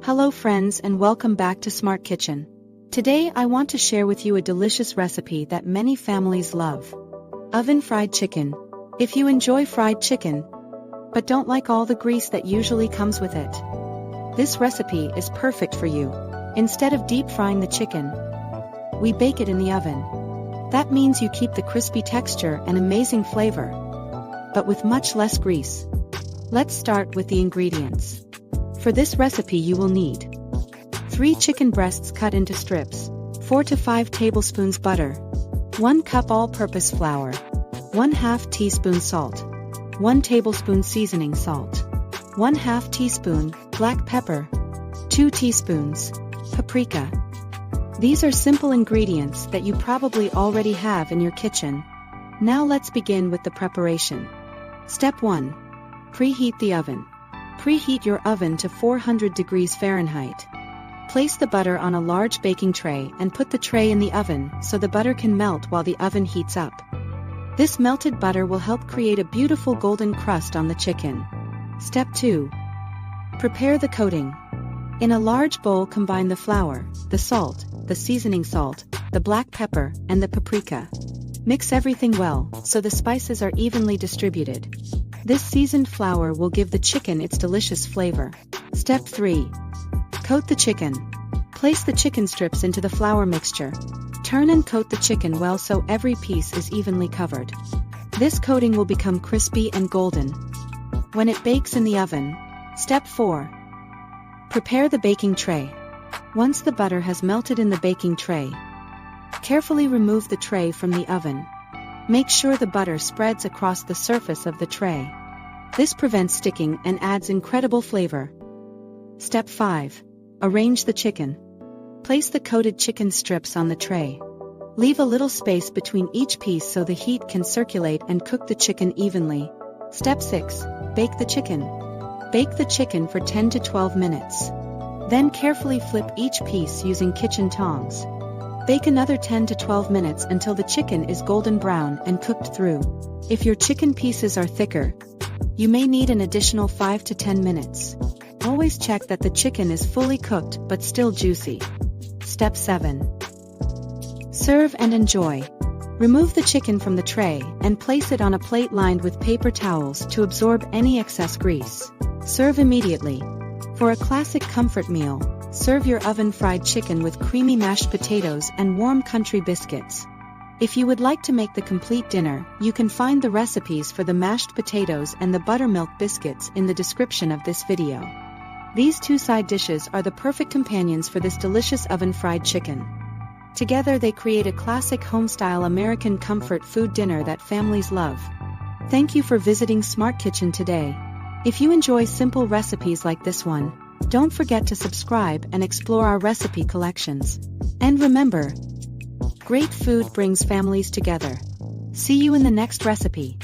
Hello friends and welcome back to Smart Kitchen. Today I want to share with you a delicious recipe that many families love. Oven fried chicken. If you enjoy fried chicken, but don't like all the grease that usually comes with it, this recipe is perfect for you. Instead of deep frying the chicken, we bake it in the oven. That means you keep the crispy texture and amazing flavor, but with much less grease. Let's start with the ingredients. For this recipe you will need 3 chicken breasts cut into strips, 4 to 5 tablespoons butter, 1 cup all-purpose flour, 1/2 teaspoon salt, 1 tablespoon seasoning salt, 1/2 teaspoon black pepper, 2 teaspoons paprika. These are simple ingredients that you probably already have in your kitchen. Now let's begin with the preparation. Step 1. Preheat the oven. Preheat your oven to 400 degrees Fahrenheit. Place the butter on a large baking tray and put the tray in the oven so the butter can melt while the oven heats up. This melted butter will help create a beautiful golden crust on the chicken. Step 2. Prepare the coating. In a large bowl combine the flour, the salt, the seasoning salt, the black pepper, and the paprika. Mix everything well so the spices are evenly distributed. This seasoned flour will give the chicken its delicious flavor. Step 3. Coat the chicken. Place the chicken strips into the flour mixture. Turn and coat the chicken well so every piece is evenly covered. This coating will become crispy and golden when it bakes in the oven. Step 4. Prepare the baking tray. Once the butter has melted in the baking tray, carefully remove the tray from the oven. Make sure the butter spreads across the surface of the tray. This prevents sticking and adds incredible flavor. Step 5. Arrange the chicken. Place the coated chicken strips on the tray. Leave a little space between each piece so the heat can circulate and cook the chicken evenly. Step 6. Bake the chicken. Bake the chicken for 10 to 12 minutes. Then carefully flip each piece using kitchen tongs. Bake another 10 to 12 minutes until the chicken is golden brown and cooked through. If your chicken pieces are thicker, you may need an additional 5 to 10 minutes. Always check that the chicken is fully cooked but still juicy. Step 7. Serve and enjoy. Remove the chicken from the tray and place it on a plate lined with paper towels to absorb any excess grease. Serve immediately. For a classic comfort meal, serve your oven-fried chicken with creamy mashed potatoes and warm country biscuits. If you would like to make the complete dinner, you can find the recipes for the mashed potatoes and the buttermilk biscuits in the description of this video. These 2 side dishes are the perfect companions for this delicious oven-fried chicken. Together they create a classic home-style American comfort food dinner that families love. Thank you for visiting Smart Kitchen today. If you enjoy simple recipes like this one, don't forget to subscribe and explore our recipe collections. And remember, great food brings families together. See you in the next recipe.